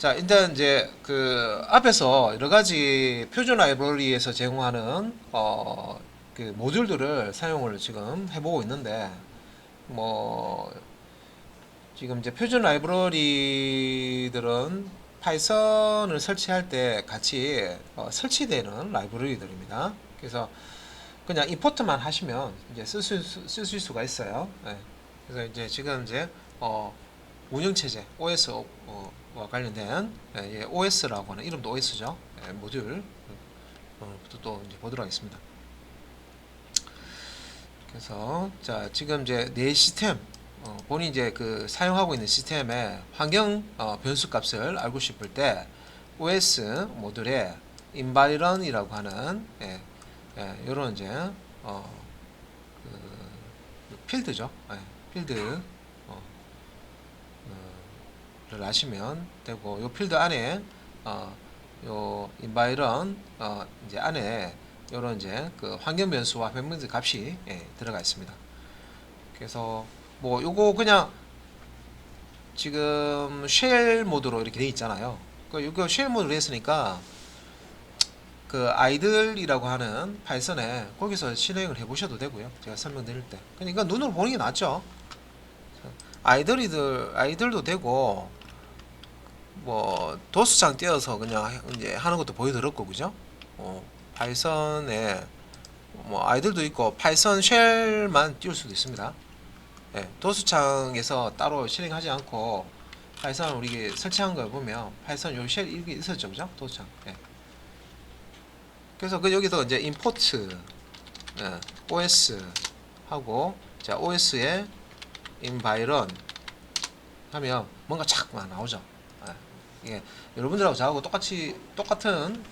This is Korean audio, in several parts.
자, 일단 이제 그 앞에서 여러 가지 표준 라이브러리에서 제공하는 그 모듈들을 사용을 지금 해보고 있는데 뭐 지금 이제 표준 라이브러리들은 파이썬을 설치할 때 같이 설치되는 라이브러리들입니다. 그래서 그냥 임포트만 하시면 이제 쓰실 수가 있어요. 예. 그래서 이제 지금 이제 운영체제 OS와 관련된 OS라고 하는 이름도 OS죠. 모듈 또 이제 보도록 하겠습니다. 그래서 자 지금 이제 내 시스템 본인 이제 그 사용하고 있는 시스템의 환경 변수 값을 알고 싶을 때 OS 모듈에 environ이라고 하는 이런 이제 그 필드죠. 필드 를 아시면 되고 요 필드 안에 요 environ 이제 안에 요런 이제 그 환경 변수와 변변수 값이 들어가 있습니다. 그래서 뭐 요거 그냥 지금 쉘 모드로 이렇게 돼 있잖아요. 그 요거 쉘 모드로 했으니까 그 아이들이라고 하는 파이썬에 거기서 실행을 해 보셔도 되고요. 제가 설명드릴 때. 그러니까 눈으로 보는 게 낫죠. 아이들도 되고 뭐 도수장 띄어서 그냥 이제 하는 것도 보여드렸고 그죠? 파이썬에 뭐 아이들도 있고 파이썬 쉘만 띄울 수도 있습니다. 도수창에서 따로 실행하지 않고 파이썬 우리 설치한 걸 보면 파이썬 요 쉘 이게 있었죠, 그죠? 도수창. 그래서 그 여기서 이제 임포트 OS 하고 자 OS에 environ 하면 뭔가 착 나오죠. 이게 여러분들하고 저하고 똑같은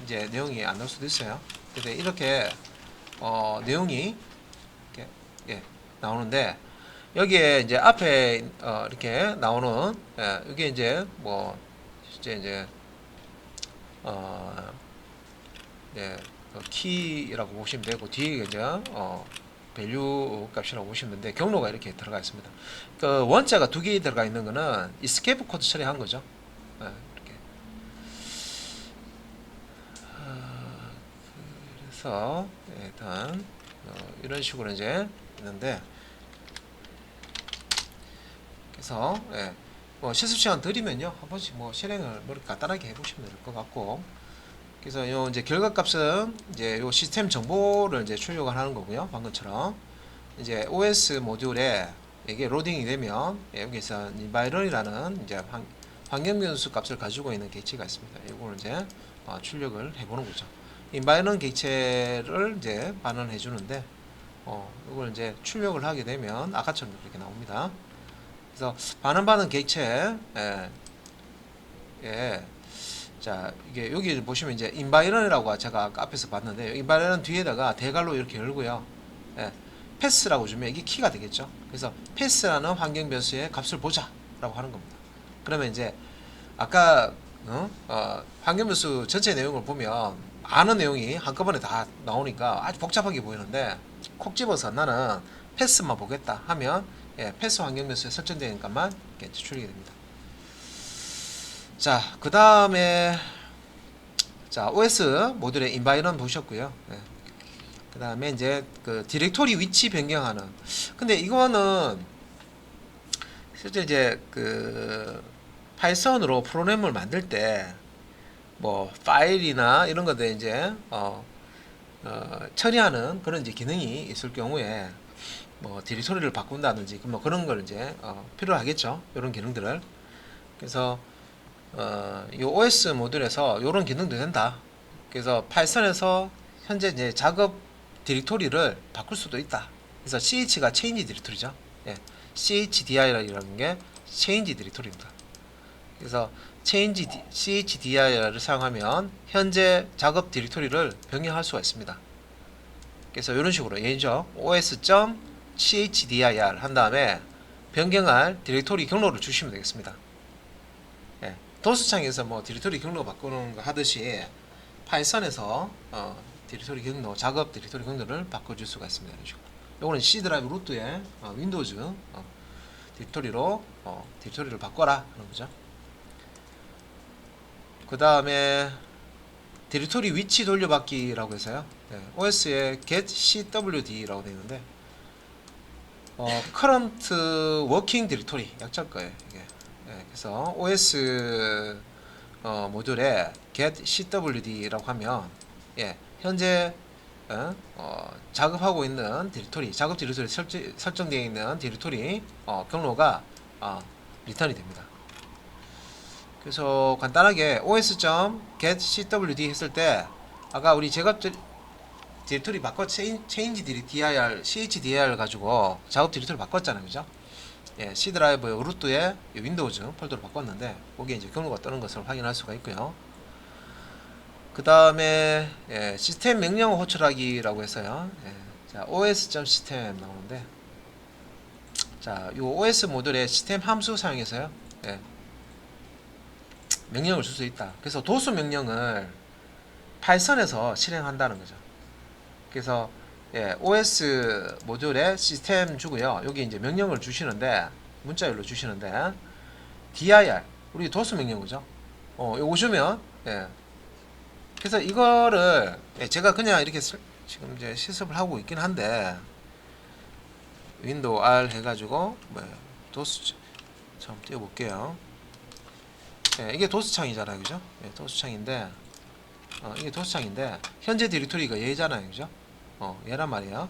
이제 내용이 안 나올 수도 있어요. 근데 이렇게 내용이 이렇게 나오는데 여기에 이제 앞에 이렇게 나오는 이게 이제 뭐 이제 키라고 보시면 되고 뒤에 이제 밸류 값이라고 보시면 되는데 경로가 이렇게 들어가 있습니다. 그 원자가 두 개 들어가 있는 거는 escape 코드 처리한 거죠. 이렇게. 그래서 일단 이런 식으로 이제 있는데 그래서 뭐 실습 시간 드리면요 한 번씩 뭐 실행을 뭐 간단하게 해보시면 될 것 같고 그래서 요 이제 결과값은 이제 요 시스템 정보를 이제 출력을 하는 거고요. 방금처럼 이제 OS 모듈에 이게 로딩이 되면 여기서 environ이라는 이제 환경 변수 값을 가지고 있는 객체가 있습니다. 이거를 이제 출력을 해보는 거죠. environment 객체를 이제 반환해 주는데 이걸 이제 출력을 하게 되면 아까처럼 이렇게 나옵니다. 그래서 반환받은 객체 자 이게 여기 보시면 이제 environ이라고 제가 아까 앞에서 봤는데 environ 뒤에다가 대괄호 이렇게 열고요. 패스라고 주면 이게 키가 되겠죠. 그래서 패스라는 환경 변수의 값을 보자 라고 하는 겁니다. 그러면 이제 아까 환경 변수 전체 내용을 보면 아는 내용이 한꺼번에 다 나오니까 아주 복잡하게 보이는데 콕 집어서 나는 패스만 보겠다 하면 패스 환경 변수에 설정되는 것만 추출이 됩니다. 자, 그 다음에 자 OS 모듈의 environment 보셨고요. 그 다음에 이제 그 디렉토리 위치 변경하는. 근데 이거는 실제 이제 그 파이썬으로 프로그램을 만들 때 뭐 파일이나 이런 것들 이제 처리하는 그런 이제 기능이 있을 경우에 뭐 디렉토리를 바꾼다든지 뭐 그런 걸 이제 필요하겠죠. 이런 기능들을. 그래서 이 OS 모듈에서 이런 기능도 된다. 그래서 파이썬에서 현재 이제 작업 디렉토리를 바꿀 수도 있다. 그래서 ch가 change 디렉토리죠. chdir이라는 게 change 디렉토리입니다. 그래서 chdir을 사용하면 현재 작업 디렉토리를 변경할 수가 있습니다. 그래서 이런 식으로 예죠. os.chdr 한 다음에 변경할 디렉토리 경로를 주시면 되겠습니다. 도수창에서 뭐 디렉토리 경로 바꾸는 거 하듯이 파이썬에서 디렉토리 경로, 작업 디렉토리 경로를 바꿔줄 수가 있습니다. 이런 식으로. 요거는 C 드라이브 루트에 윈도우즈 디렉토리로 디렉토리를 바꿔라 하는 거죠. 그 다음에 디렉토리 위치 돌려받기라고 해서요. OS에 get cwd라고 되어 있는데 current working directory 약자일 거예요. 이게. 그래서 OS 모듈에 get cwd라고 하면 현재 작업하고 있는 디렉토리, 작업 디렉토리 설정되어 있는 디렉토리 경로가 리턴이 됩니다. 그래서 간단하게 os.get cwd 했을 때 아까 우리 작업 디렉토리 바꿔 change dir chdir 가지고 작업 디렉토리 바꿨잖아요, 그죠? C 드라이브 루트에 윈도우즈 폴더로 바꿨는데 거기에 이제 경로가 뜨는 것을 확인할 수가 있고요. 그 다음에 시스템 명령 호출하기라고 해서요. 자, os.system 나오는데 자, 요 os 모듈에 시스템 함수 사용해서요. 명령을 줄 수 있다. 그래서 도수 명령을 파이썬에서 실행한다는 거죠. 그래서 OS 모듈에 시스템 주고요. 여기 이제 명령을 주시는데 문자열로 주시는데 dir 우리 도수 명령 그죠? 요거 주면 그래서 이거를 제가 그냥 이렇게 지금 이제 실습을 하고 있긴 한데 윈도우 R 해가지고 도수 좀 띄워볼게요. 이게 도수창이잖아요, 그죠? 도수창인데 이게 도수창인데 현재 디렉토리가 얘잖아요, 그죠? 얘란 말이에요.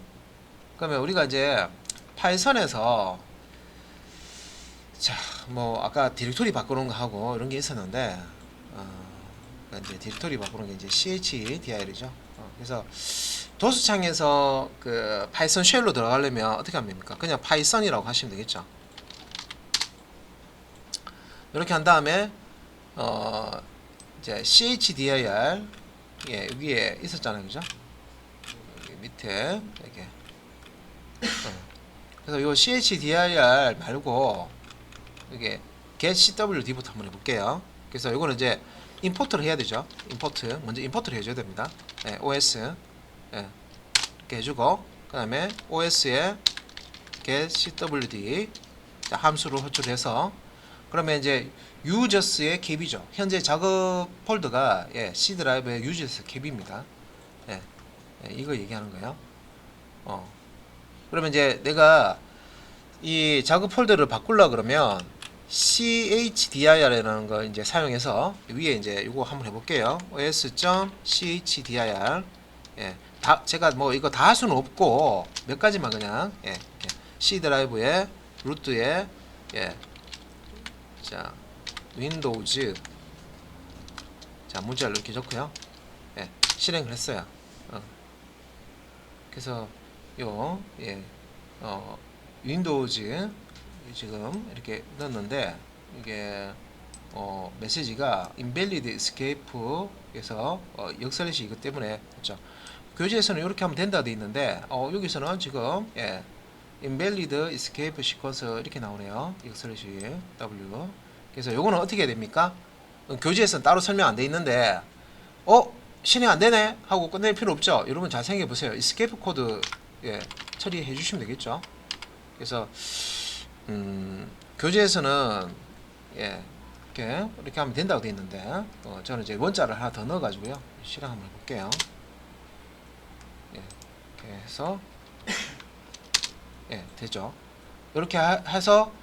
그러면 우리가 이제 파이썬에서 자, 뭐 아까 디렉토리 바꾸는 거 하고 이런 게 있었는데 이제 디렉토리 바꾸는 게 이제 chdir이죠. 그래서 도수창에서 그 파이썬 쉘로 들어가려면 어떻게 하면 됩니까? 그냥 파이썬이라고 하시면 되겠죠. 이렇게 한 다음에 이제 chdir 여기에 있었잖아요, 그죠? 여기 밑에 이렇게 그래서 요 chdir 말고 이게 get cwd부터 한번 해볼게요. 그래서 요거는 이제 임포트를 해야 되죠. 먼저 임포트를 해줘야 됩니다. os 이렇게 해주고 그 다음에 os에 get cwd 자, 함수로 호출해서 그러면 이제 users의 캡이죠. 현재 작업 폴더가 C 드라이브의 users 캡입니다. 이거 얘기하는 거예요. 그러면 이제 내가 이 작업 폴더를 바꾸려 그러면 chdir이라는 거 이제 사용해서 위에 이제 이거 한번 해볼게요. os.chdr 제가 뭐 이거 다 할 수는 없고 몇 가지만 그냥 C 드라이브에 루트에 자 윈도우즈 자 문자를 이렇게 적고요. 실행을 했어요. 그래서 요 윈도우즈 지금 이렇게 넣었는데 이게 메시지가 invalid escape에서 역슬래시 이것 때문에 그렇죠. 교재에서는 이렇게 하면 된다 돼 있는데 여기서는 지금 invalid escape sequence 이렇게 나오네요. 역슬래시 w. 그래서 요거는 어떻게 해야 됩니까? 교재에서는 따로 설명 안 돼 있는데 실행 안 되네 하고 끝낼 필요 없죠. 여러분 잘 생각해 보세요. escape 코드 처리해 주시면 되겠죠. 그래서 교재에서는 이렇게 하면 된다고 되어 있는데 저는 이제 원자를 하나 더 넣어 가지고요 실행 한번 해볼게요. 이렇게 해서 되죠. 이렇게 해서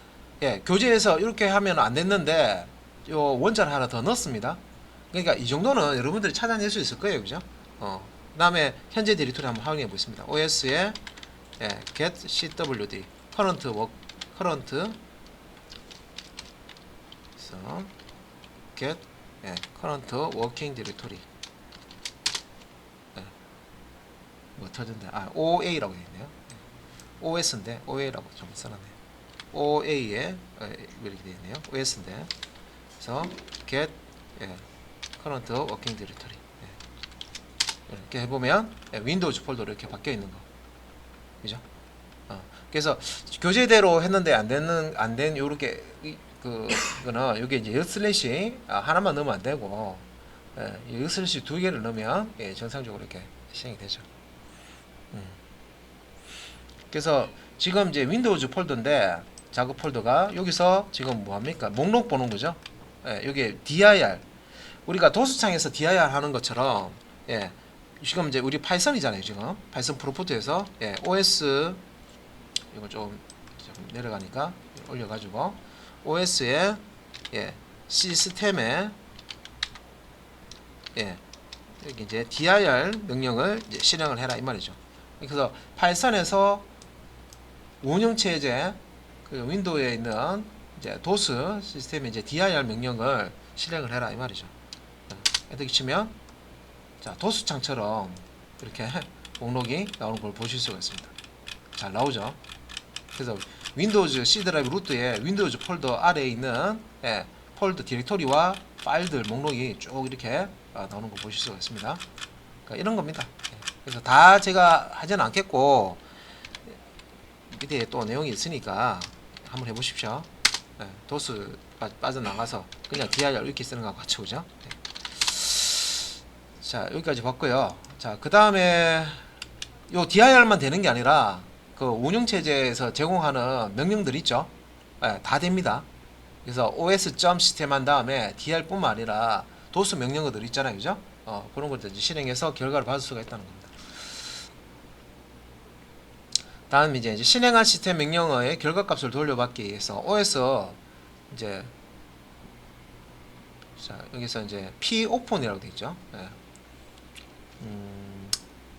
교재에서 이렇게 하면 안 됐는데 요 원자를 하나 더 넣었습니다. 그러니까 이 정도는 여러분들이 찾아낼 수 있을 거예요, 그죠? 그 다음에 현재 디렉토리 한번 확인해 보겠습니다. os에 get cwd current 그래서 get current working directory 뭐 터진데 OA라고 되어 있네요. OS인데 OA라고 좀 써놨네요. OA에 이렇게 되어 있네요. OS인데 그래서 get current working directory 이렇게 해보면 윈도우즈 폴더로 이렇게 바뀌어 있는 거, 그죠? 그래서 교재대로 했는데 안된 요렇게 그거는 여기 이제 슬래시 하나만 넣으면 안 되고 슬래시 두 개를 넣으면 정상적으로 이렇게 실행이 되죠. 그래서 지금 이제 윈도우즈 폴더인데 작업 폴더가 여기서 지금 뭐 합니까? 목록 보는 거죠. 여기 dir 우리가 도수창에서 dir 하는 것처럼 예, 지금 이제 우리 파이썬이잖아요. 지금 파이썬 프로포트에서 예, os 이거 좀 내려가니까 올려가지고 OS에 예, 시스템에 예, 여기 이제 dir 명령을 이제 실행을 해라 이 말이죠. 그래서 파이썬에서 운영체제 그 윈도우에 있는 이제 도스 시스템에 이제 dir 명령을 실행을 해라 이 말이죠. 엔터 치면 자 도수창처럼 이렇게 목록이 나오는 걸 보실 수가 있습니다. 잘 나오죠. 그래서 윈도우즈 C 드라이브 루트에 윈도우즈 폴더 아래에 있는 예, 폴더 디렉토리와 파일들 목록이 쭉 이렇게 나오는 거 보실 수가 있습니다. 그러니까 이런 겁니다. 예, 그래서 다 제가 하지는 않겠고 밑에 또 내용이 있으니까 한번 해보십시오. 예, 도스 빠져나가서 그냥 dir 이렇게 쓰는 거하고 같이 오죠. 예. 자 여기까지 봤고요. 자 그 다음에 요 dir만 되는 게 아니라 그 운영체제에서 제공하는 명령들 있죠. 예, 다 됩니다. 그래서 os.system 한 다음에 dir 뿐만 아니라 도스 명령어들 있잖아요. 그죠? 그런 것들 실행해서 결과를 받을 수가 있다는 겁니다. 다음 이제 실행한 시스템 명령어의 결과값을 돌려받기 위해서 os 이제 자 여기서 이제 p open이라고 되어 있죠. 예.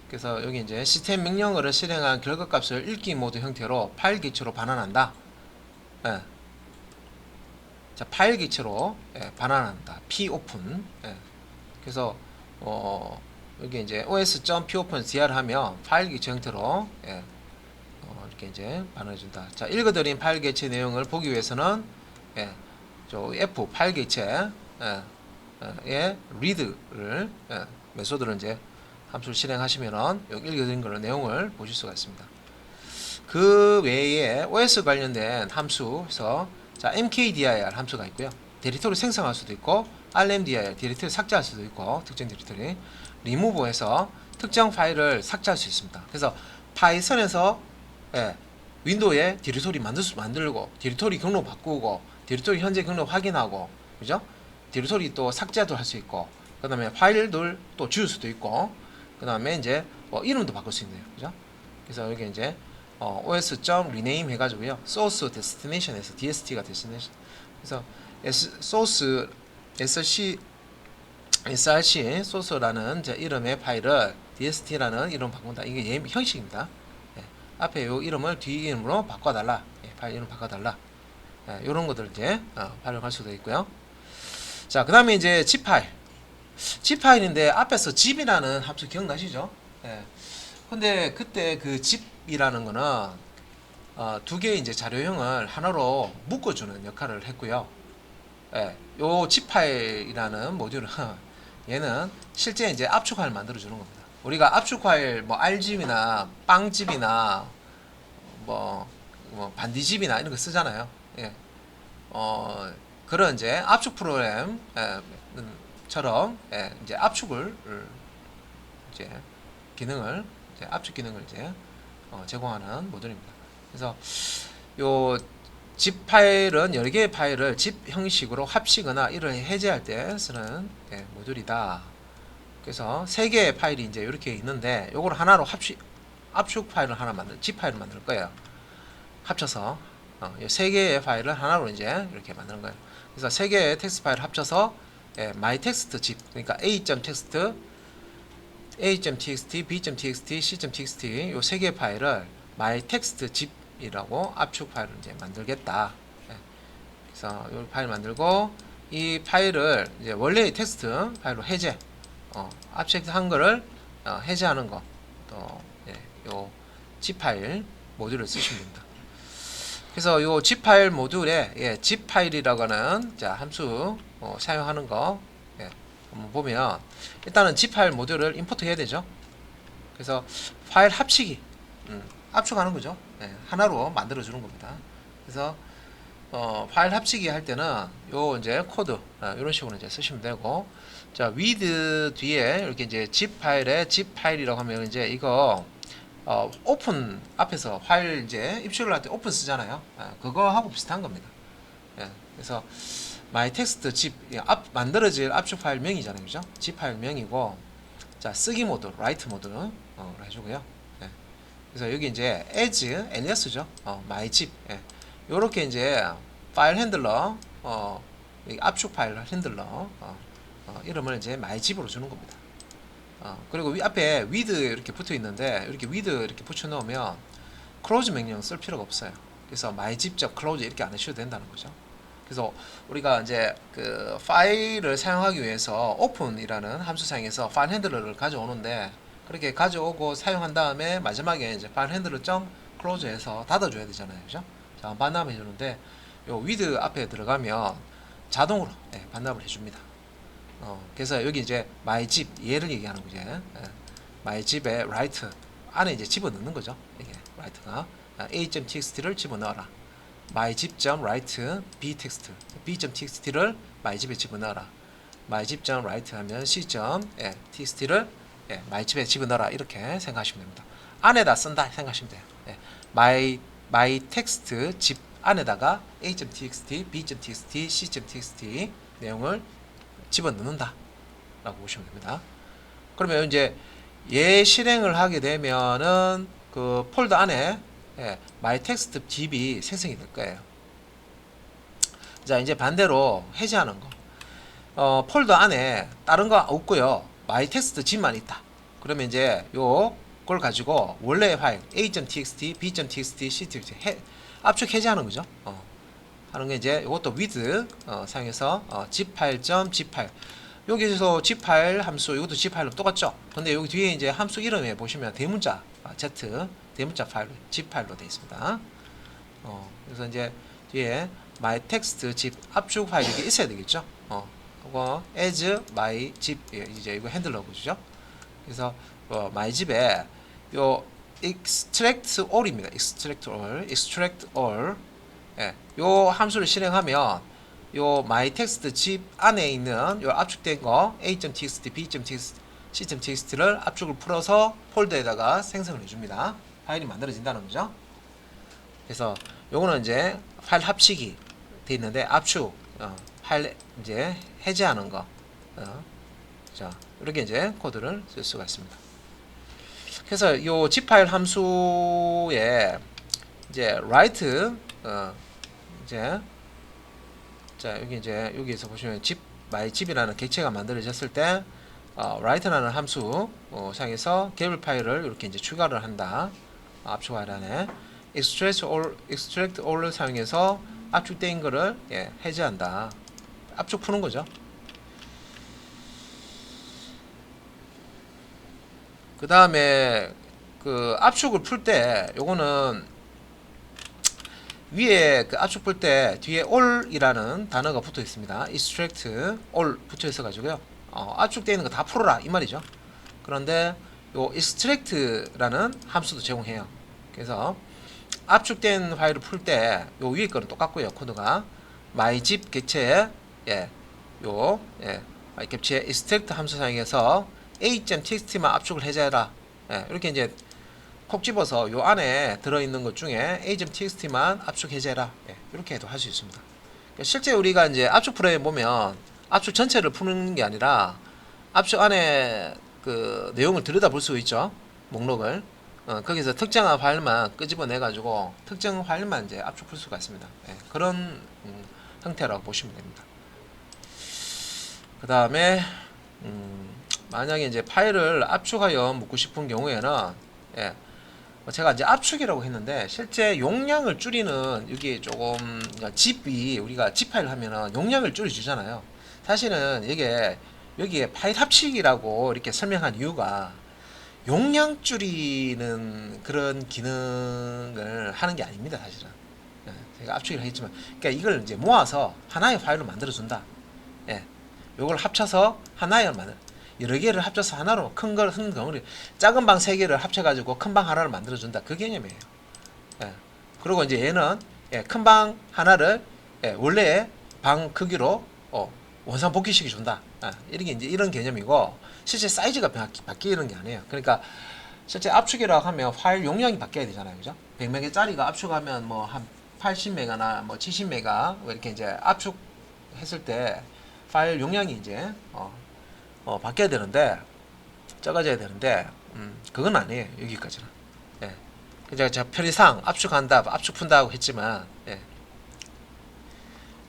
그래서 여기 이제 시스템 명령어를 실행한 결과값을 읽기 모드 형태로 파일 기체로 반환한다. 예. 자 파일 기체로 예, 반환한다. popen. 예. 그래서 여기 이제 os.popen dir 하면 파일 기체 형태로 예, 이렇게 이제 반환해준다. 자 읽어드린 파일 개체 내용을 보기 위해서는 예, 저 f 파일 개체 예, read를 예, 메소드를 이제 함수를 실행하시면은 여기 읽어드린 걸 내용을 보실 수가 있습니다. 그 외에 OS 관련된 함수에서 자 mkdir 함수가 있고요. 디렉토리 생성할 수도 있고 rmdir 디렉토리 삭제할 수도 있고 특정 디렉토리 remove해서 특정 파일을 삭제할 수 있습니다. 그래서 파이썬에서 예, 윈도우에 디렉토리 만들고 디렉토리 경로 바꾸고 디렉토리 현재 경로 확인하고 그죠? 디렉토리 또 삭제도 할 수 있고 그 다음에 파일들 또 지울 수도 있고 그 다음에 이제 이름도 바꿀 수 있네요. 그죠? 그래서 여기 이제 os.rename 해가지고요. source destination에서 dst가 destination. 그래서 source src source라는 이름의 파일을 dst라는 이름 바꾼다. 이게 형식입니다. 예, 앞에 요 이름을 뒤 이름으로 바꿔달라. 예, 파일 이름 바꿔달라. 예, 이런 것들 이제 활용할 수도 있고요. 자, 그 다음에 이제 zip 파일. zip 파일인데 앞에서 zip이라는 함수 기억나시죠? 예. 근데 그때 그 zip이라는 거는 두 개의 이제 자료형을 하나로 묶어주는 역할을 했고요. 예. 요 zip 파일이라는 모듈은 얘는 실제 이제 압축 파일 만들어주는 겁니다. 우리가 압축 파일 뭐 rzip이나 빵zip이나 뭐 반디zip이나 이런 거 쓰잖아요. 예. 그런 이제 압축 프로그램처럼 이제 압축을 이제 기능을 이제 압축 기능을 이제 제공하는 모듈입니다. 그래서 요 zip 파일은 여러 개의 파일을 zip 형식으로 합치거나 이를 해제할 때 쓰는 모듈이다. 그래서 세 개의 파일이 이제 이렇게 있는데 요걸 하나로 압축 파일을 하나 zip 파일을 만들 거예요. 합쳐서 세 개의 파일을 하나로 이제 이렇게 만드는 거예요. 그래서 세 개의 텍스트 파일을 합쳐서 myText zip 그러니까 a.text, a.txt, b.txt, c.txt 요 세 개의 파일을 myText zip이라고 압축 파일을 이제 만들겠다. 그래서 이 파일 만들고 이 파일을 이제 원래의 텍스트 파일로 해제, 압축한 거를 해제하는 거, 또 요 zip 파일 모듈을 쓰시면 됩니다. 그래서 요 zip 파일 모듈에 zip 파일이라고 하는 함수 사용하는 거 한번 보면 일단은 zip 파일 모듈을 임포트 해야 되죠. 그래서 파일 합치기 압축하는 거죠. 하나로 만들어 주는 겁니다. 그래서 파일 합치기 할 때는 요 이제 코드 이런 식으로 이제 쓰시면 되고 자 with 뒤에 이렇게 이제 zip 파일에 zip 파일이라고 하면 이제 이거 오픈 앞에서 파일 이제 입출을 할 때 오픈 쓰잖아요. 그거 하고 비슷한 겁니다. 그래서 my text zip 만들어질 압축 파일 명이잖아요, 그죠? zip 파일 명이고, 자 쓰기 모드, write 모드로 해주고요. 예. 그래서 여기 이제 as alias죠, my zip. 예. 요렇게 이제 파일 핸들러, 이 압축 파일 핸들러 이름을 이제 my zip으로 주는 겁니다. 그리고 앞에 with 이렇게 붙어 있는데 이렇게 with 이렇게 붙여 놓으면 close 명령 쓸 필요가 없어요. 그래서 my zip.close 이렇게 안 하셔도 된다는 거죠. 그래서 우리가 이제 그 파일을 사용하기 위해서 open이라는 함수 사용해서 파일 핸들러를 가져오는데, 그렇게 가져오고 사용한 다음에 마지막에 이제 파일 핸들러 .close해서 닫아줘야 되잖아요, 그죠? 자, 반납해 주는데 요 with 앞에 들어가면 자동으로 반납을 해줍니다. 그래서 여기 이제 my zip 얘를 얘기하는 거죠. my zip에 write 안에 이제 집어넣는 거죠. 이게 write가 a.txt를 집어넣어라. my zip.write b.txt를 my zip에 집어넣어라. my zip.write 하면 c.txt를 my zip에 집어넣어라, 이렇게 생각하시면 됩니다. 안에다 쓴다 생각하시면 돼요. my text zip 안에다가 a.txt, b.txt, c.txt 내용을 집어넣는다 라고 보시면 됩니다. 그러면 이제 얘 실행을 하게 되면은 그 폴더 안에 my text zip이 생성이 될 거예요. 자, 이제 반대로 해제하는 거. 폴더 안에 다른 거 없고요, my text zip만 있다. 그러면 이제 요걸 가지고 원래의 파일 a.txt, b.txt, c.txt 압축 해제하는 거죠. 하는 게 이제 이것도 with 사용해서 zip 파일.zip 파일, 여기서 zip 파일 함수, 이것도 zip 파일로 똑같죠. 근데 여기 뒤에 이제 함수 이름에 보시면 대문자 z 대문자 파일 zip 파일로 되어 있습니다. 그래서 이제 뒤에 my text zip 압축 파일이 이렇게 있어야 되겠죠. 그거 as my zip 이제 이거 핸들러 보시죠. 그래서 my zip에 요 extract all입니다. extract all 요 함수를 실행하면 요 my text zip 안에 있는 요 압축된 거 a.txt, b.txt, c.txt를 압축을 풀어서 폴더에다가 생성을 해줍니다. 파일이 만들어진다는 거죠. 그래서 요거는 이제 파일 합치기 돼 있는데 압축 파일 이제 해제하는 거. 자, 이렇게 이제 코드를 쓸 수가 있습니다. 그래서 요 zip 파일 함수에 이제 write 이제 자, 여기 이제 여기에서 보시면 zip my zip이라는 객체가 만들어졌을 때 write라는 함수 사용해서 개별 파일을 이렇게 이제 추가를 한다. 압축 파일 안에 extract all을 사용해서 압축된 거를 해제한다. 압축 푸는 거죠. 그 다음에 그 압축을 풀 때 요거는 위에 그 압축 풀 때 뒤에 all이라는 단어가 붙어 있습니다. extract all 붙어 있어 가지고요. 압축되어 있는 거 다 풀어라 이 말이죠. 그런데 요 extract라는 함수도 제공해요. 그래서 압축된 파일을 풀 때 요 위에 거는 똑같고요. 코드가 my zip 객체에 my 객체에 extract 함수 사용해서 a.txt만 압축을 해제해라. 이렇게 이제 콕 집어서 요 안에 들어있는 것 중에 a.txt만 압축 해제해라. 이렇게 해도 할 수 있습니다. 그러니까 실제 우리가 이제 압축 프로그램 보면 압축 전체를 푸는 게 아니라 압축 안에 그 내용을 들여다볼 수 있죠. 목록을. 거기서 특정한 파일만 끄집어내 가지고 특정 파일만 이제 압축 풀 수가 있습니다. 그런 형태라고 보시면 됩니다. 그 다음에 만약에 이제 파일을 압축하여 묻고 싶은 경우에는 제가 이제 압축이라고 했는데 실제 용량을 줄이는 여기 조금 zip이 우리가 zip 파일 하면은 용량을 줄여주잖아요. 사실은 여기에 파일 합치기라고 이렇게 설명한 이유가 용량 줄이는 그런 기능을 하는 게 아닙니다. 사실은 제가 압축이라고 했지만, 그러니까 이걸 이제 모아서 하나의 파일로 만들어준다. 요걸 합쳐서 하나의 여러 개를 합쳐서 하나로 큰 덩어리 작은 방 3개를 합쳐가지고 큰 방 하나를 만들어준다. 그 개념이에요. 그리고 이제 얘는 큰 방 하나를 원래의 방 크기로 원상복귀시켜 준다. 이게 이제 이런 개념이고 실제 사이즈가 바뀌는 게 아니에요. 그러니까 실제 압축이라고 하면 파일 용량이 바뀌어야 되잖아요. 그죠? 100메가짜리가 압축하면 뭐 한 80메가나 뭐 70메가 이렇게 이제 압축 했을 때 파일 용량이 이제 바뀌어야 되는데 작아져야 되는데 그건 아니에요. 여기까지는. 예. 제가 편의상 압축한다, 압축 푼다고 했지만 예.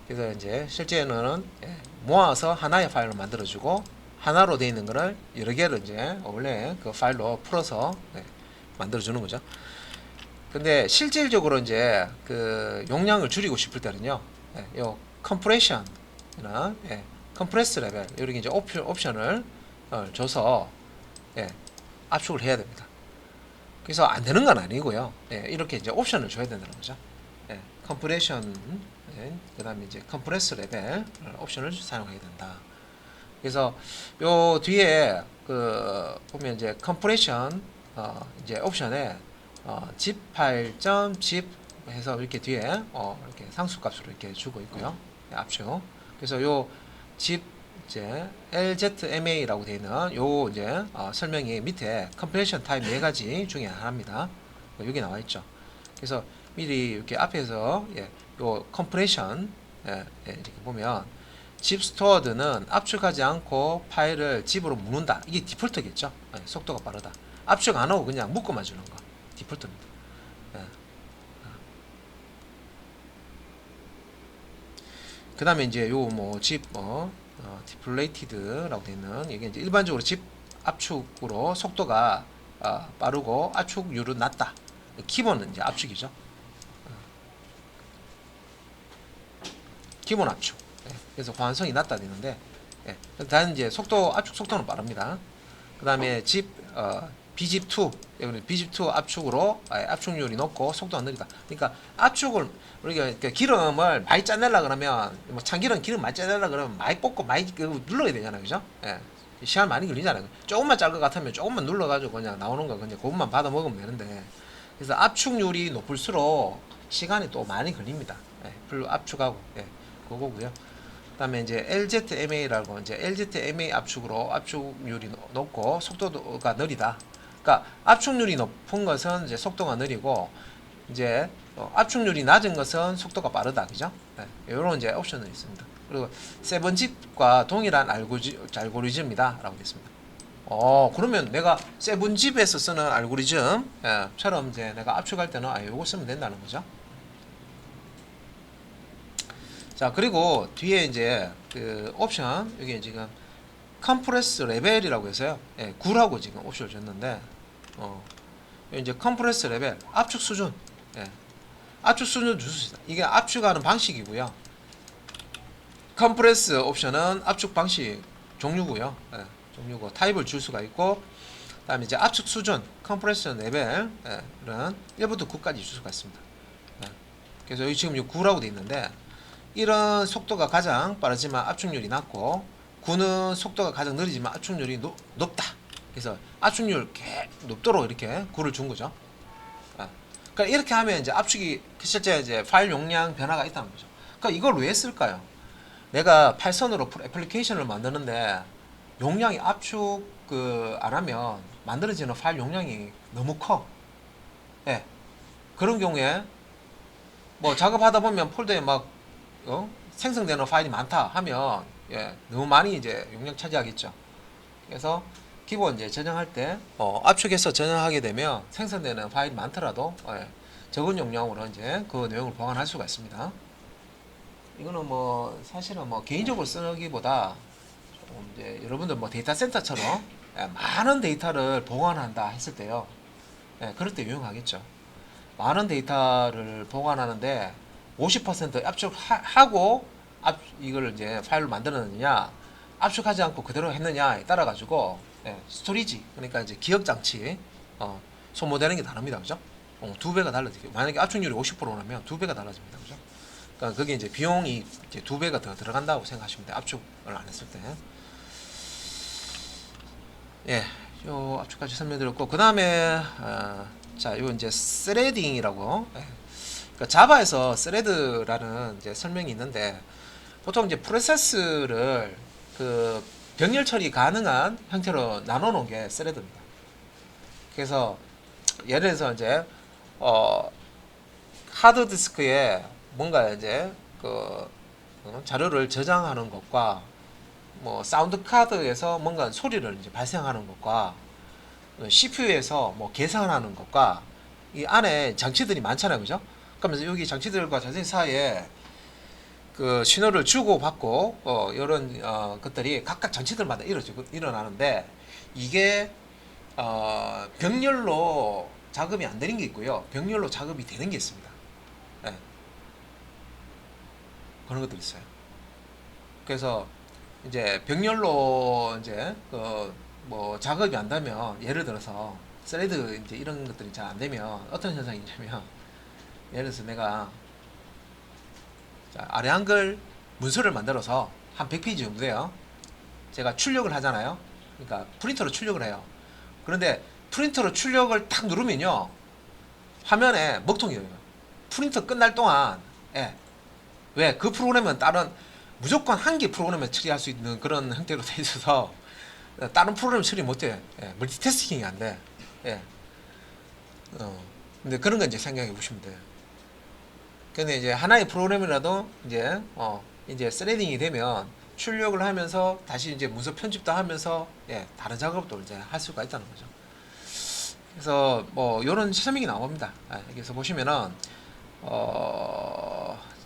그래서 이제 실제는 예, 모아서 하나의 파일로 만들어주고 하나로 되어 있는 거를 여러 개로 이제 원래 그 파일로 풀어서 예, 만들어주는 거죠. 근데 실질적으로 이제 그 용량을 줄이고 싶을 때는요, 예, 요 컴프레션이나 예, 컴프레스 레벨 이렇게 이제 옵션을 줘서 예, 압축을 해야 됩니다. 그래서 안 되는 건 아니고요. 예, 이렇게 이제 옵션을 줘야 된다는 거죠. 예, 컴프레션, 예, 그다음에 이제 컴프레스 레벨 옵션을 사용하게 된다. 그래서 요 뒤에 그 보면 이제 컴프레션 이제 옵션에 zip 파일 점 zip 해서 이렇게 뒤에 이렇게 상수값으로 이렇게 주고 있고요. 예, 압축. 그래서 요 zip 이제 LZMA라고 되어 있는 요 이제 설명이 밑에 컴프레션 타입 4가지 중에 하나입니다. 여기 나와 있죠. 그래서 미리 이렇게 앞에서 예, 요 컴프레션 예, 이렇게 보면 zip stored는 압축하지 않고 파일을 zip으로 무는다. 이게 디폴트겠죠. 예, 속도가 빠르다. 압축 안 하고 그냥 묶어만 주는 거 디폴트입니다. 예. 그 다음에 이제 요 뭐 zip 디플레이티드라고 되어 있는 이게 이제 일반적으로 zip 압축으로 속도가 빠르고 압축률은 낮다. 기본은 이제 압축이죠. 기본 압축. 예. 그래서 호환성이 낮다 되는데, 예. 단 이제 압축 속도는 빠릅니다. 그 다음에 BZIP2, BZIP2 압축으로 압축률이 높고 속도가 느리다. 그러니까 압축을 우리가 기름을 많이 짜내려 그러면 뭐 참기름 기름 많이 짜내려 그러면 많이 뽑고 많이 눌러야 되잖아요, 그죠? 예. 시간 많이 걸리잖아요. 조금만 짤 것 같으면 조금만 눌러가지고 그냥 나오는 거 그냥 그것만 받아 먹으면 되는데, 그래서 압축률이 높을수록 시간이 또 많이 걸립니다. 예. 불 압축하고 예. 그거고요. 그다음에 이제 LZMA라고 이제 LZMA 압축으로 압축률이 높고 속도가 느리다. 그러니까 압축률이 높은 것은 이제 속도가 느리고 이제 압축률이 낮은 것은 속도가 빠르다, 그죠? 네, 이런 이제 옵션이 있습니다. 그리고 7zip과 동일한 알고리즘이다라고 있습니다. 그러면 내가 7zip에서 쓰는 알고리즘처럼 이제 내가 압축할 때는 이거 쓰면 된다는 거죠. 자, 그리고 뒤에 이제 그 옵션 여기 지금 컴프레스 레벨이라고 해서요. 예, 9라고 지금 옵션을 줬는데 이제 컴프레스 레벨 압축 수준. 예. 압축 수준 줄 수 있다. 이게 압축하는 방식이고요. 컴프레스 옵션은 압축 방식 종류고요. 예, 종류고 타입을 줄 수가 있고 그다음에 이제 압축 수준 컴프레스 레벨은 1부터 9까지 줄 수가 있습니다. 예. 그래서 여기 지금 9라고 돼 있는데 이런 속도가 가장 빠르지만 압축률이 낮고 9는 속도가 가장 느리지만 압축률이 높다. 그래서 압축률 높도록 이렇게 9를 준 거죠. 그러니까 이렇게 하면 이제 압축이 실제 이제 파일 용량 변화가 있다는 거죠. 그러니까 이걸 왜 쓸까요? 내가 파이썬으로 애플리케이션을 만드는데 용량이 압축 안 하면 만들어지는 파일 용량이 너무 커. 예. 그런 경우에 뭐 작업하다 보면 폴더에 막 생성되는 파일이 많다 하면 예, 너무 많이 이제 용량 차지하겠죠. 그래서 기본 이제 저장할 때 압축해서 저장하게 되면 생성되는 파일이 많더라도 예, 적은 용량으로 이제 그 내용을 보관할 수가 있습니다. 이거는 뭐 사실은 뭐 개인적으로 쓰기보다 이제 여러분들 뭐 데이터 센터처럼 예, 많은 데이터를 보관한다 했을 때요. 예, 그럴 때 유용하겠죠. 많은 데이터를 보관하는데 50% 압축하고 이걸 이제 파일로 만들었느냐 압축하지 않고 그대로 했느냐에 따라 가지고 예, 스토리지 그러니까 이제 기억 장치 소모되는 게 다릅니다, 그죠? 2배가 달라지고 만약에 압축률이 50%라면 2배가 달라집니다, 그죠? 그러니까 그게 이제 비용이 이제 2배가 더 들어간다고 생각하시면 돼요. 압축을 안 했을 때. 예, 요 압축까지 설명드렸고 그 다음에 자, 요 이제 스레딩이라고. 예. 그러니까 자바에서 스레드라는 이제 설명이 있는데 보통 이제 프로세스를 그 병렬 처리 가능한 형태로 나눠 놓은 게 스레드입니다. 그래서 예를 들어서 이제 하드 디스크에 뭔가 이제 그 자료를 저장하는 것과 뭐 사운드 카드에서 뭔가 소리를 이제 발생하는 것과 CPU에서 뭐 계산하는 것과 이 안에 장치들이 많잖아요, 그죠? 그러면서 여기 장치들과 자체 사이에 그 신호를 주고 받고 이런 것들이 각각 장치들마다 일어나는데 이게 병렬로 작업이 안 되는 게 있고요, 병렬로 작업이 되는 게 있습니다. 네. 그런 것들이 있어요. 그래서 이제 병렬로 이제 그 뭐 작업이 안 되면, 예를 들어서 스레드 이제 이런 것들이 잘 안 되면 어떤 현상이 있냐면, 예를 들어서 내가 자, 아래 한글 문서를 만들어서 한 100페이지 정도 돼요. 제가 출력을 하잖아요. 그러니까 프린터로 출력을 해요. 그런데 프린터로 출력을 탁 누르면요, 화면에 먹통이 돼요. 프린터 끝날 동안, 예, 왜 그 프로그램은 다른 무조건 한 개 프로그램을 처리할 수 있는 그런 형태로 돼 있어서 다른 프로그램 처리 못해. 예, 멀티태스킹이 안 돼. 예. 근데 그런 건 이제 생각해 보시면 돼요. 근데 이제 하나의 프로그램이라도 이제 스레딩이 되면 출력을 하면서 다시 이제 문서 편집도 하면서, 예, 다른 작업도 이제 할 수가 있다는 거죠. 그래서 뭐 이런 시스템이 나옵니다. 여기서 보시면은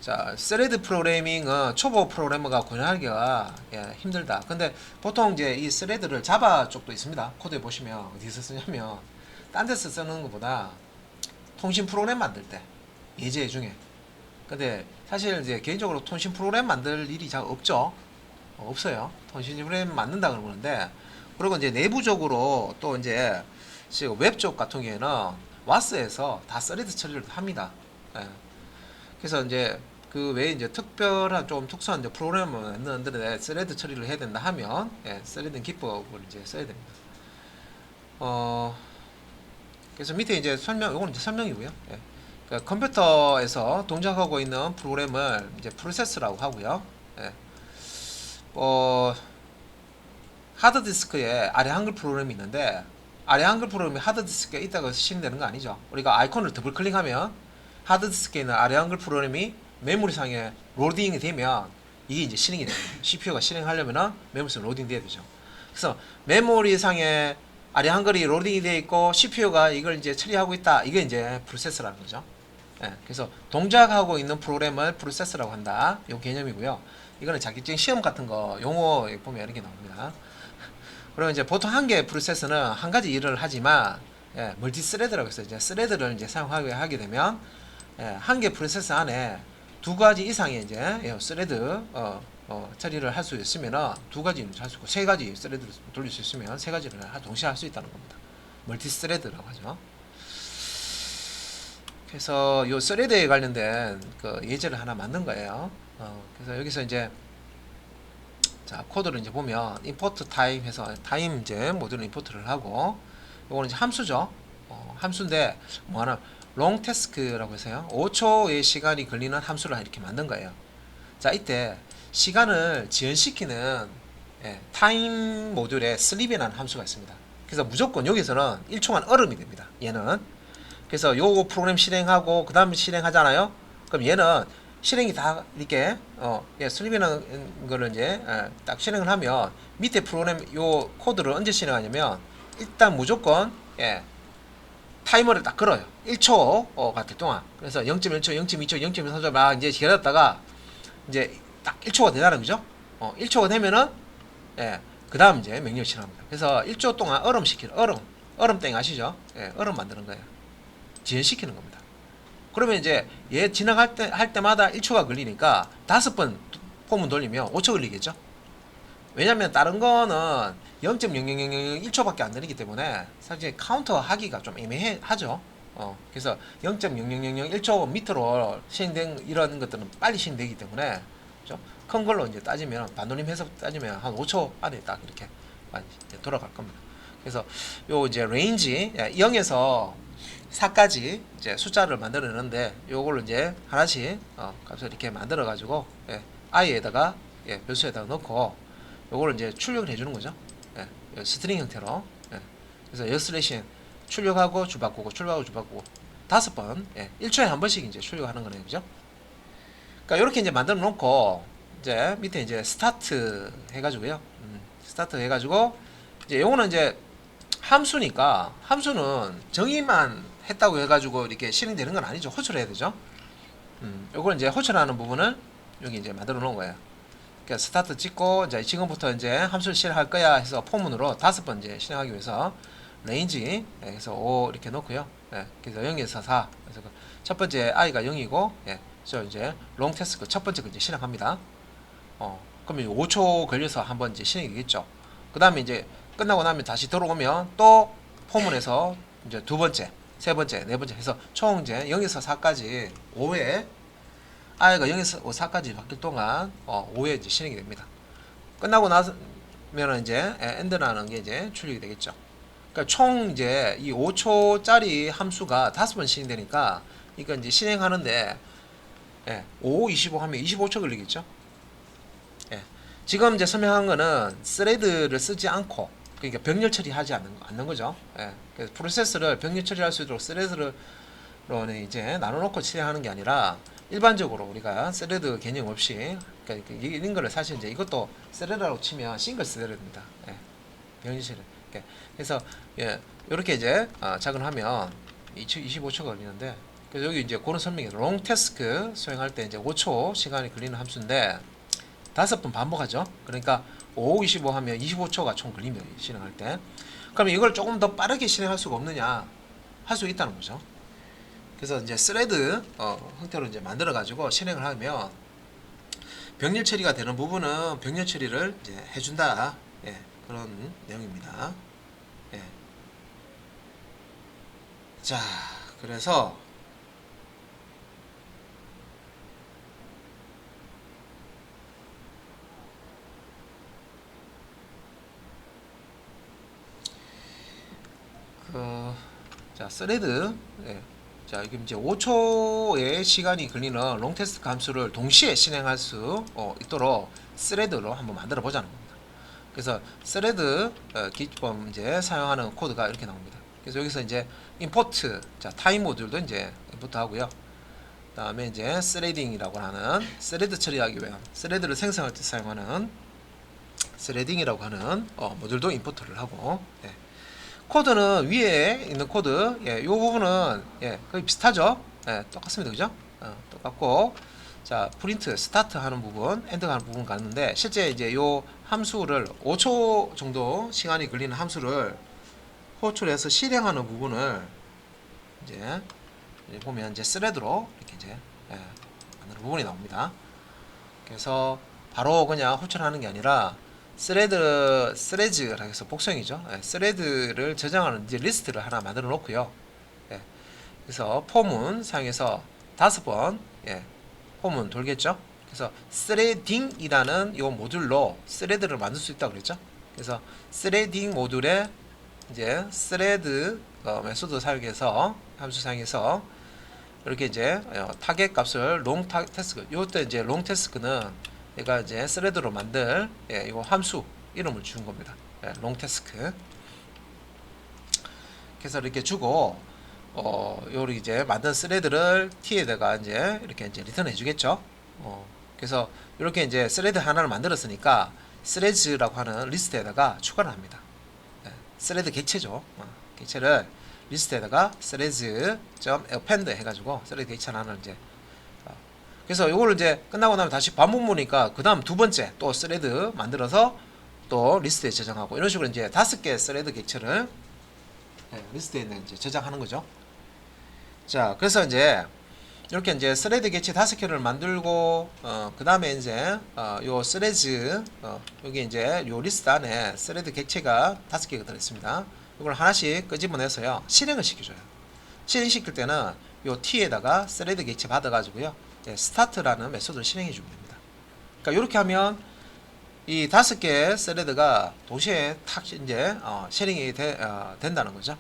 자, 스레드 프로그래밍은 초보 프로그래머가 구현하기가, 예, 힘들다. 근데 보통 이제 이 스레드를 자바 쪽도 있습니다. 코드에 보시면 어디서 쓰냐면, 딴 데서 쓰는 것보다 통신 프로그램 만들 때, 예제 중에. 근데 사실 이제 개인적으로 통신 프로그램 만들 일이 잘 없죠. 없어요. 통신 프로그램 만든다 그러는데, 그리고 이제 내부적으로 또 이제 웹 쪽 같은 경우에는 와스에서 다 스레드 처리를 합니다. 예. 그래서 이제 그 외에 이제 특별한 좀 특수한 이제 프로그램을 만드는데 스레드 처리를 해야 된다 하면, 예, 스레드 기법을 이제 써야 됩니다. 그래서 밑에 이제 설명, 이건 이제 설명이고요. 예. 그러니까 컴퓨터에서 동작하고 있는 프로그램을 이제 프로세스라고 하고요. 예. 하드디스크에 아래 한글 프로그램이 있는데, 아래 한글 프로그램이 하드디스크에 있다고 해서 실행되는 거 아니죠. 우리가 아이콘을 더블 클릭하면 하드디스크에 있는 아래 한글 프로그램이 메모리상에 로딩이 되면 이게 이제 실행이 됩니다. CPU가 실행하려면 메모리상 로딩 돼야 되죠. 그래서 메모리상에 아래 한글이 로딩이 되어 있고 CPU가 이걸 이제 처리하고 있다. 이게 이제 프로세스라는 거죠. 예, 그래서 동작하고 있는 프로그램을 프로세스라고 한다. 이 개념이고요. 이거는 자격증 시험 같은 거 용어 보면 이렇게 나옵니다. 그리고 이제 보통 한 개의 프로세스는 한 가지 일을 하지만, 예, 멀티 스레드라고 해서 이제 스레드를 이제 사용하게 되면, 예, 한 개 프로세스 안에 두 가지 이상의 이제 스레드 처리를 할 수 있으면 두 가지를 할 수 있고, 세 가지 스레드를 돌릴 수 있으면 세 가지를 동시에 할 수 있다는 겁니다. 멀티 스레드라고 하죠. 그래서 이 스레드에 관련된 그 예제를 하나 만든 거예요. 그래서 여기서 이제 자, 코드를 이제 보면 import time 해서 타임 이제 모듈을 임포트를 하고, 요거는 이제 함수죠. 함수인데 뭐 하나 long task라고 해서요, 5초의 시간이 걸리는 함수를 이렇게 만든 거예요. 자, 이때 시간을 지연시키는, 예, 타임 모듈에 sleep이라는 함수가 있습니다. 그래서 무조건 여기서는 1초간 얼음이 됩니다. 얘는. 그래서 요거 프로그램 실행하고 그 다음에 실행하잖아요. 그럼 얘는 실행이 다 이렇게 예, 슬립이라는 거를 이제 딱 실행을 하면 밑에 프로그램 요 코드를 언제 실행하냐면, 일단 무조건, 예, 타이머를 딱 걸어요. 1초 같을 동안. 그래서 0.1초, 0.2초, 0.3초 막 이제 기다렸다가 이제 딱 1초가 되잖아요, 그죠? 1초가 되면은, 예, 그 다음 이제 명령 실행합니다. 그래서 1초 동안 얼음땡 아시죠? 예, 얼음 만드는 거예요. 지연시키는 겁니다. 그러면 이제 얘 지나갈 때 할 때마다 1초가 걸리니까 5번 폼을 돌리면 5초 걸리겠죠. 왜냐면 다른 거는 0.00001초밖에 안 되기 때문에 사실 카운터 하기가 좀 애매하죠. 그래서 0.00001초 밑으로 실행된 이런 것들은 빨리 실행되기 때문에, 그렇죠? 큰 걸로 이제 따지면, 반도림 해서 따지면 한 5초 안에 딱 이렇게 돌아갈 겁니다. 그래서 요 이제 레인지 0에서 4까지 이제 숫자를 만들어내는데, 요걸 이제 하나씩 값을 이렇게 만들어 가지고, 예, i에다가, 예, 변수에다가 넣고 요걸 이제 출력을 해주는 거죠. 예, 스트링 형태로. 예, 그래서 여슬래시 출력하고 주바꾸고 출력하고 주바꾸고 5번, 예, 1초에 한 번씩 이제 출력하는 거네요, 그죠? 그러니까 이렇게 이제 만들어 놓고 이제 밑에 이제 스타트 해가지고요. 스타트 해가지고 이제 요거는 이제 함수니까 함수는 정의만 했다고 해가지고 이렇게 실행되는 건 아니죠. 호출해야 되죠. 요걸 이제 호출하는 부분을 여기 이제 만들어 놓은 거예요. 그러니까 스타트 찍고 이제 지금부터 이제 함수를 실행할 거야 해서 포문으로 5번 이제 실행하기 위해서 레인지 해서 5 이렇게 놓고요. 예, 그래서 0에서 4. 그래서 첫 번째 i가 0이고 예, 저 이제 롱 태스크 첫 번째 거 이제 실행합니다. 그러면 5초 걸려서 한번 이제 실행이 되겠죠. 그 다음에 이제 끝나고 나면 다시 들어오면 또 포문에서 이제 두 번째, 세 번째, 네 번째 해서 총 이제 0에서 4까지 5회 i가 0에서 4까지 바뀔 동안 5회 이제 실행이 됩니다. 끝나고 나면 이제 end라는 게 이제 출력이 되겠죠. 그러니까 총 이제 이 5초짜리 함수가 5번 실행되니까 이거 이제 실행하는데 5, 25 하면 25초 걸리겠죠. 예. 지금 이제 설명한 거는 스레드를 쓰지 않고 그러니까 병렬 처리하지 않는 거죠. 예. 그래서 프로세스를 병렬 처리할 수 있도록 스레드로는 이제 나눠놓고 실행하는 게 아니라 일반적으로 우리가 스레드 개념 없이 그러니까 이런 거를 사실 이제 이것도 스레드라고 치면 싱글 스레드입니다. 예. 병렬 처리. 그래서 이렇게 이제 작업하면 25초가 걸리는데 그래서 여기 이제 그런 설명이 롱 태스크 수행할 때 이제 5초 시간이 걸리는 함수인데 5번 반복하죠. 그러니까 5, 25 하면 25초가 총 걸립니다. 실행할 때. 그럼 이걸 조금 더 빠르게 실행할 수가 없느냐? 할 수 있다는 거죠. 그래서 이제 스레드 형태로 이제 만들어 가지고 실행을 하면 병렬 처리가 되는 부분은 병렬 처리를 이제 해준다. 예, 그런 내용입니다. 예. 자, 그래서 자, 스레드. 예. 자, 이게 이제 5초의 시간이 걸리는 롱 테스트 함수를 동시에 실행할 수 있도록 스레드로 한번 만들어 보자는 겁니다. 그래서 스레드 기법 이제 사용하는 코드가 이렇게 나옵니다. 그래서 여기서 이제 임포트, 자, 타임 모듈도 이제 임포트 하고요. 다음에 이제 스레딩이라고 하는 스레드 처리하기 위한 스레드를 생성할 때 사용하는 스레딩이라고 하는 모듈도 임포트를 하고 예. 코드는 위에 있는 코드 이 부분은 거의 비슷하죠. 똑같습니다. 그죠? 똑같고 자 프린트 스타트 하는 부분 엔드 하는 부분 갔는데 실제 이제 요 함수를 5초 정도 시간이 걸리는 함수를 호출해서 실행하는 부분을 이제 보면 이제 스레드로 이렇게 이제 만드는 부분이 나옵니다. 그래서 바로 그냥 호출하는 게 아니라 스레즈라 해서 복성이죠. 스레드를 저장하는 이제 리스트를 하나 만들어 놓고요. 그래서 포문 사용해서 5번 포문 돌겠죠. 그래서 스레딩이라는 이 모듈로 스레드를 만들 수 있다고 그랬죠. 그래서 스레딩 모듈에 이제 스레드 메소드 사용해서 함수 사용해서 이렇게 이제 타겟 값을 롱 태스크 요때 이제 롱 태스크는 얘가 이제 스레드로 만들 이거 함수 이름을 준 겁니다. 롱 태스크. 그래서 이렇게 주고 요리 이제 만든 스레드를 t에다가 이제 이렇게 이제 리턴해 주겠죠. 그래서 이렇게 이제 스레드 하나를 만들었으니까 스레즈라고 하는 리스트에다가 추가를 합니다. 스레드 객체죠. 객체를 리스트에다가 스레즈.append 해가지고 스레드 객체 하나를 이제 그래서 요거를 이제 끝나고 나면 다시 반복 보니까 그 다음 두 번째 또 스레드 만들어서 또 리스트에 저장하고 이런 식으로 이제 5개 스레드 객체를 리스트에 이제 저장하는 거죠. 자, 그래서 이제 이렇게 이제 스레드 객체 5개를 만들고 그 다음에 이제 요 스레즈 여기 이제 요 리스트 안에 스레드 객체가 5개가 들어있습니다. 이걸 하나씩 끄집어내서요 실행을 시켜줘요. 실행시킬 때는 요 t에다가 스레드 객체 받아가지고요 스타트라는 메소드를 실행해 주면 됩니다. 그러니까 이렇게 하면 이 5개 스레드가 동시에 탁 이제 실행이 된다는 거죠.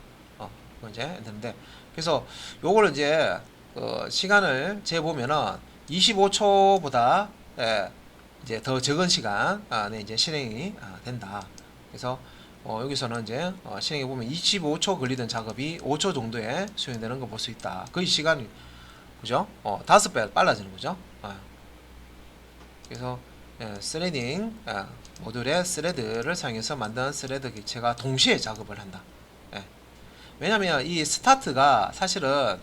이거 이제 되는데 그래서 요걸 이제 시간을 재보면은 25초보다 이제 더 적은 시간 안에 이제 실행이 된다. 그래서 여기서는 이제 실행해 보면 25초 걸리던 작업이 5초 정도에 수행되는 거 볼 수 있다. 거의 시간이 그죠? 5배 빨라지는 거죠. 그래서 스레딩 모듈의 스레드를 사용해서 만든 스레드 객체가 동시에 작업을 한다. 예. 왜냐면 이 스타트가 사실은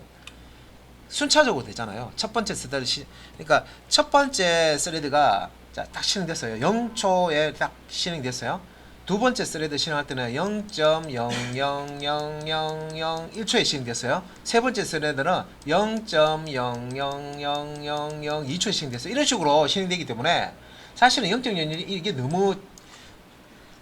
순차적으로 되잖아요. 첫 번째 스레드 그러니까 첫 번째 스레드가 딱 실행됐어요. 0초에 딱 실행됐어요. 두 번째 스레드 실행할 때는 0.0000001초에 실행됐어요. 세 번째 스레드는 0.0000002초에 실행됐어요. 이런 식으로 실행되기 때문에 사실은 0.01 이게 너무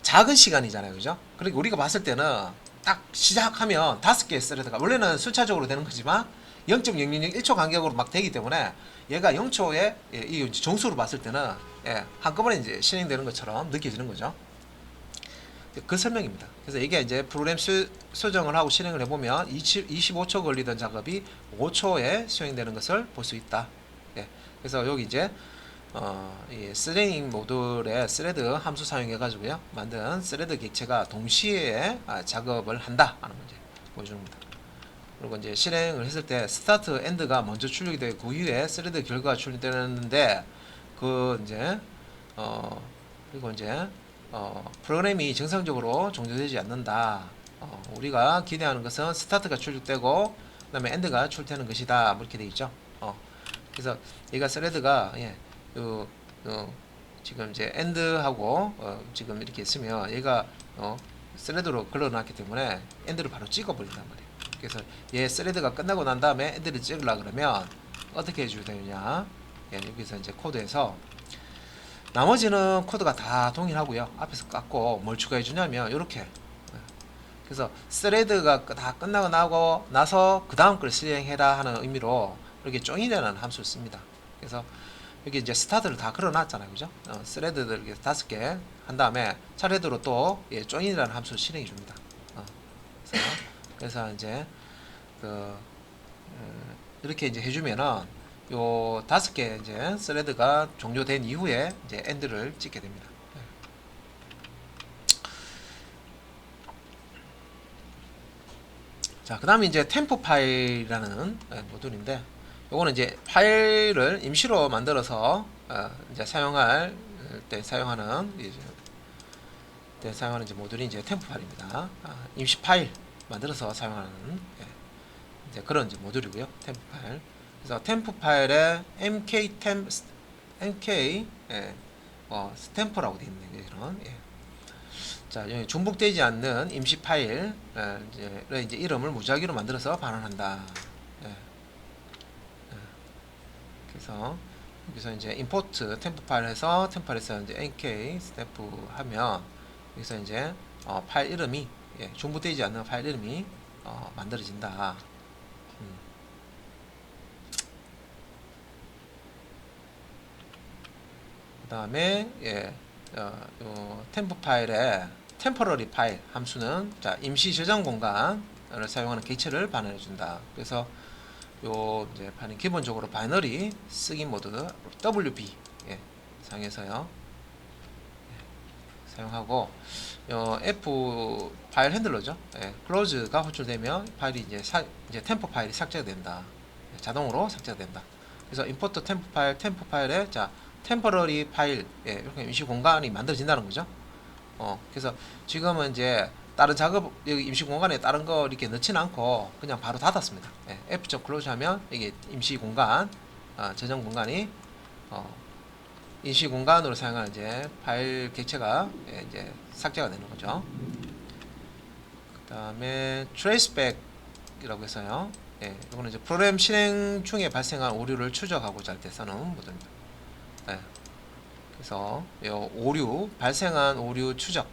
작은 시간이잖아요. 그죠? 그리고 우리가 봤을 때는 딱 시작하면 5개의 스레드가 원래는 순차적으로 되는 거지만 0.0001초 간격으로 막 되기 때문에 얘가 0초에 이 정수로 봤을 때는 한꺼번에 이제 실행되는 것처럼 느껴지는 거죠. 그 설명입니다. 그래서 이게 이제 프로그램 수정을 하고 실행을 해보면 25초 걸리던 작업이 5초에 수행되는 것을 볼 수 있다. 그래서 여기 이제 이 스레딩 모듈의 스레드 함수 사용해 가지고요 만든 스레드 객체가 동시에 작업을 한다 하는 걸 이제 보여주는 겁니다. 그리고 이제 실행을 했을 때 스타트 엔드가 먼저 출력이 되고 그 이후에 스레드 결과가 출력되는데 그 이제 그리고 이제 프로그램이 정상적으로 종료되지 않는다. 우리가 기대하는 것은 스타트가 출력되고 그다음에 엔드가 출퇴하는 것이다. 뭐 이렇게 되어 있죠. 그래서 얘가 스레드가 지금 이제 엔드하고 지금 이렇게 있으면 얘가 스레드로 걸어놨기 때문에 엔드를 바로 찍어버린단 말이에요. 그래서 얘 스레드가 끝나고 난 다음에 엔드를 찍으려 그러면 어떻게 해줘야 되느냐? 여기서 이제 코드에서 나머지는 코드가 다 동일하고요. 앞에서 깎고 뭘 추가해 주냐면 이렇게. 그래서 스레드가 다 끝나고 나서 그 다음 걸 실행해라 하는 의미로 이렇게 join이라는 함수를 씁니다. 그래서 여기 이제 스타트를 다 걸어놨잖아요, 그죠? 스레드들 이렇게 5개 한 다음에 차례대로 또 join이라는 함수를 실행해 줍니다. 그래서 이제 이렇게 이제 해주면은 요 5개 이제 스레드가 종료된 이후에 이제 엔드를 찍게 됩니다. 자, 그 다음에 이제 템포 파일이라는 모듈인데, 요거는 이제 파일을 임시로 만들어서 이제 사용할 때 사용하는 이제 모듈이 이제 템포 파일입니다. 임시 파일 만들어서 사용하는 이제 그런 이제 모듈이고요. 템포 파일. 그래서 템포 파일에 mk 스탬프라고 되어 있는 이런. 자, 여기 중복되지 않는 임시 파일을 이제 이름을 무작위로 만들어서 반환한다. 그래서 여기서 이제 import 템포 파일에서 템포 파일에서 이제 nk 스탬프 하면 여기서 이제 파일 이름이 중복되지 않는 파일 이름이 만들어진다. 그 다음에 템포 파일에 템포러리 파일 함수는 자 임시 저장 공간을 사용하는 객체를 반환해 준다. 그래서 요 이제 파일은 기본적으로 바이너리 쓰기 모드 WB 사용해서요 사용하고 F 파일 핸들러죠. 클로즈가 호출되면 파일이 이제 템포 파일이 삭제가 된다. 자동으로 삭제가 된다. 그래서 임포트 템포 파일에 자 템퍼러리 파일 이렇게 임시 공간이 만들어진다는 거죠. 그래서 지금은 이제 다른 작업 여기 임시 공간에 다른 거 이렇게 넣지는 않고 그냥 바로 닫았습니다. F.close 하면 이게 임시 공간 저장 공간이 임시 공간으로 사용하는 이제 파일 객체가 이제 삭제가 되는 거죠. 그 다음에 traceback이라고 해서요. 이거는 이제 프로그램 실행 중에 발생한 오류를 추적하고자 할 때 쓰는 모드입니다. 그래서 발생한 오류 추적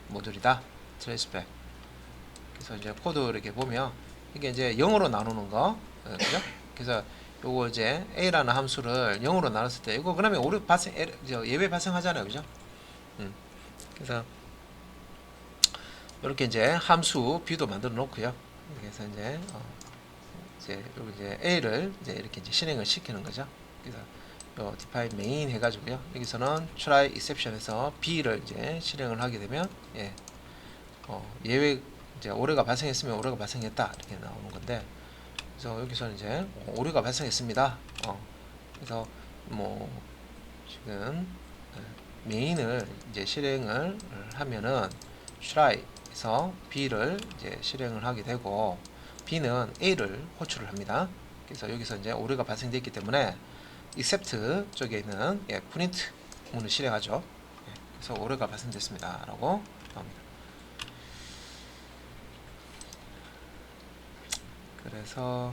모듈이다. 트레이스백. 그래서 이제 코드 이렇게 보면 이게 이제 0으로 나누는 거, 그죠? 그래서 요거 이제 a라는 함수를 0으로 나눴을 때 이거 그러면 오류 발생 예외 발생하잖아요, 그죠? 그래서 이렇게 이제 함수 b도 만들어 놓고요. 그래서 이제 여기 이제 a를 이제 이렇게 이제 실행을 시키는 거죠. 그래서 define main 해가지고요. 여기서는 try exception에서 b를 이제 실행을 하게 되면 예외 이제 오류가 발생했으면 오류가 발생했다 이렇게 나오는 건데, 그래서 여기서는 이제 오류가 발생했습니다. 그래서 뭐 지금 메인을 이제 실행을 하면은 try에서 b를 이제 실행을 하게 되고 b는 a를 호출을 합니다. 그래서 여기서 이제 오류가 발생됐기 때문에 except 쪽에 있는 print 문을 실행하죠. 그래서 오류가 발생됐습니다. 라고 나옵니다. 그래서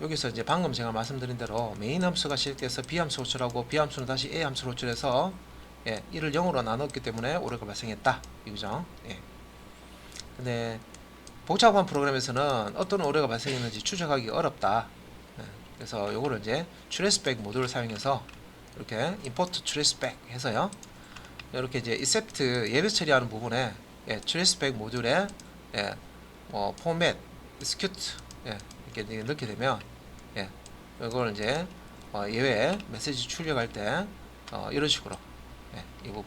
여기서 이제 방금 제가 말씀드린 대로 메인 함수가 실행돼서 b 함수 호출하고 b 함수는 다시 a 함수를 호출해서 이를 0으로 나눴기 때문에 오류가 발생했다. 이거죠. 근데 복잡한 프로그램에서는 어떤 오류가 발생했는지 추적하기 어렵다. 그래서 요거를 이제 traceback 모듈을 사용해서 이렇게 import traceback 해서요. 이렇게 이제 except 예배 처리하는 부분에 traceback 모듈에 format, execute 이렇게 넣게 되면 이걸 이제 예외 메시지 출력할 때 이런 식으로 이 부분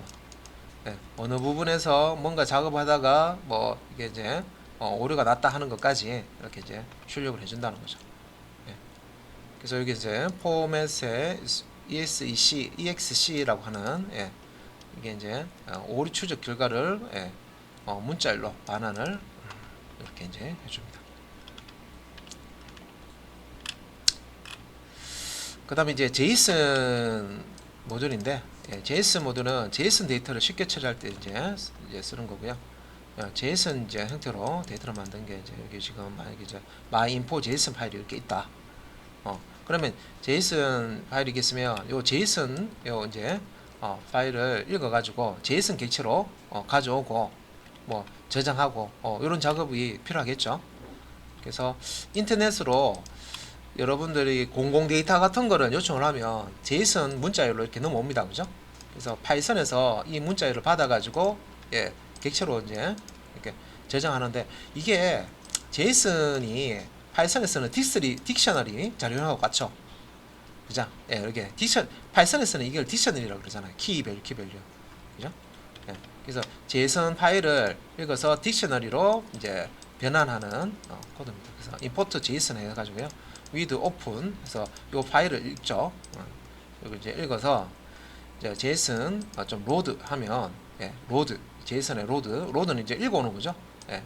어느 부분에서 뭔가 작업하다가 뭐 이게 이제 오류가 났다 하는 것까지 이렇게 이제 출력을 해준다는 거죠. 그래서 여기 이제 포맷에 exec라고 하는 이게 이제 오류 추적 결과를 문자열로 반환을 이렇게 이제 해줍니다. 그 다음에 이제 JSON 모듈인데 JSON 모듈은 JSON 데이터를 쉽게 처리할 때 이제 쓰는 거고요. JSON 이제 형태로 데이터를 만든 게 이제 여기 지금 만약에 이제 myinfo JSON 파일이 이렇게 있다. 그러면 JSON 파일이 있으면 요 JSON 요 이제 파일을 읽어가지고 JSON 객체로 가져오고 뭐 저장하고 이런 작업이 필요하겠죠. 그래서 인터넷으로 여러분들이 공공 데이터 같은 거를 요청을 하면 JSON 문자열로 이렇게 넘어옵니다. 그죠? 그래서 파이썬에서 이 문자열을 받아가지고 객체로 이제 이렇게 저장하는데 이게 JSON이 파이썬에서는 딕셔너리 자료형하고 같죠? 그죠? 이렇게 파이썬에서는 이걸 딕셔너리라고 그러잖아요. 키밸류. 그죠? 그래서 JSON 파일을 읽어서 딕셔너리로 이제 변환하는 코드입니다. 그래서 import JSON 해가지고요. with open 해서 이 파일을 읽죠. 여기 이제 읽어서 이제 JSON 좀 로드 하면 로드 JSON의 로드는 이제 읽어오는 거죠.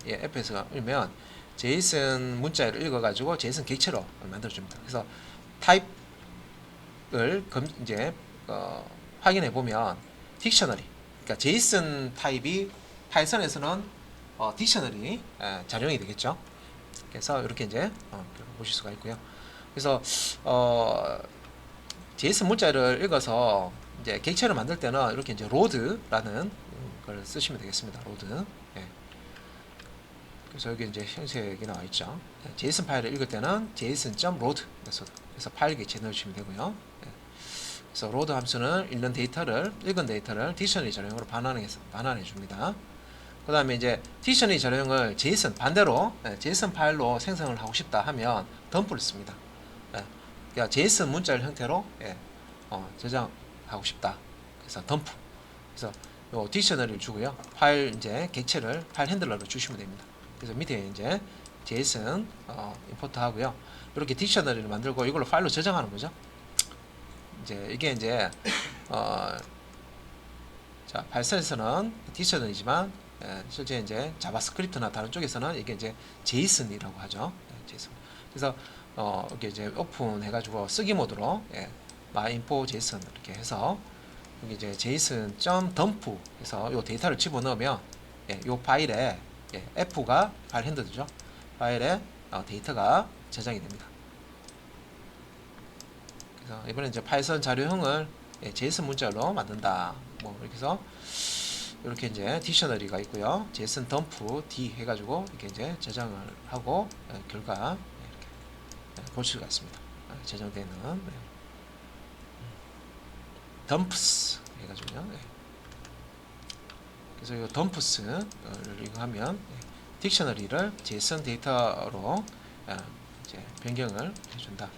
fs가 읽으면 JSON 문자를 읽어가지고 JSON 객체로 만들어줍니다. 그래서 타입을 이제 확인해 보면 딕셔너리, 그러니까 JSON 타입이 파이썬에서는 딕셔너리 자료형이 되겠죠. 그래서 이렇게 이제 보실 수가 있고요. 그래서 JSON 문자를 읽어서 이제 객체를 만들 때는 이렇게 이제 로드라는 걸 쓰시면 되겠습니다. 로드. 그래서 여기 이제 형식이 나와 있죠. JSON 파일을 읽을 때는 json.load 메소드. 그래서 파일 객체 넣어주시면 되고요. 그래서 load 함수는 읽은 데이터를 딕셔너리 자료형으로 반환해 줍니다. 그 다음에 이제 딕셔너리 자료형을 JSON 반대로 JSON 파일로 생성을 하고 싶다 하면 덤프를 씁니다. 그러니까 JSON 문자열 형태로 저장하고 싶다. 그래서 덤프. 그래서 요 딕셔너리를 주고요. 파일 이제 객체를 파일 핸들러로 주시면 됩니다. 그래서 밑에 이제 JSON 임포트 하고요. 이렇게 딕셔너리를 만들고 이걸로 파일로 저장하는 거죠. 이제 이게 이제 자, 파이썬에서는 딕셔너리지만 실제 이제 자바스크립트나 다른 쪽에서는 이게 이제 JSON이라고 하죠. JSON. 그래서 이렇게 이제 오픈 해가지고 쓰기 모드로 myinfo JSON 이렇게 해서 여기 이제 JSON.dump 해서 요 데이터를 집어넣으면 요 파일에 F가 파일 핸들이죠. 파일에 데이터가 저장이 됩니다. 그래서 이번에 이제 파이썬 자료형을 JSON 문자로 만든다. 뭐 이렇게 해서 이렇게 이제 딕셔너리가 있고요. JSON dump D 해가지고 이렇게 이제 저장을 하고 결과 이렇게 볼 수가 있습니다. 저장되는 dumps 해가지고요. 그래서 이 dumps를 이거 하면 딕셔너리를 JSON 데이터로 이제 변경을 해준다.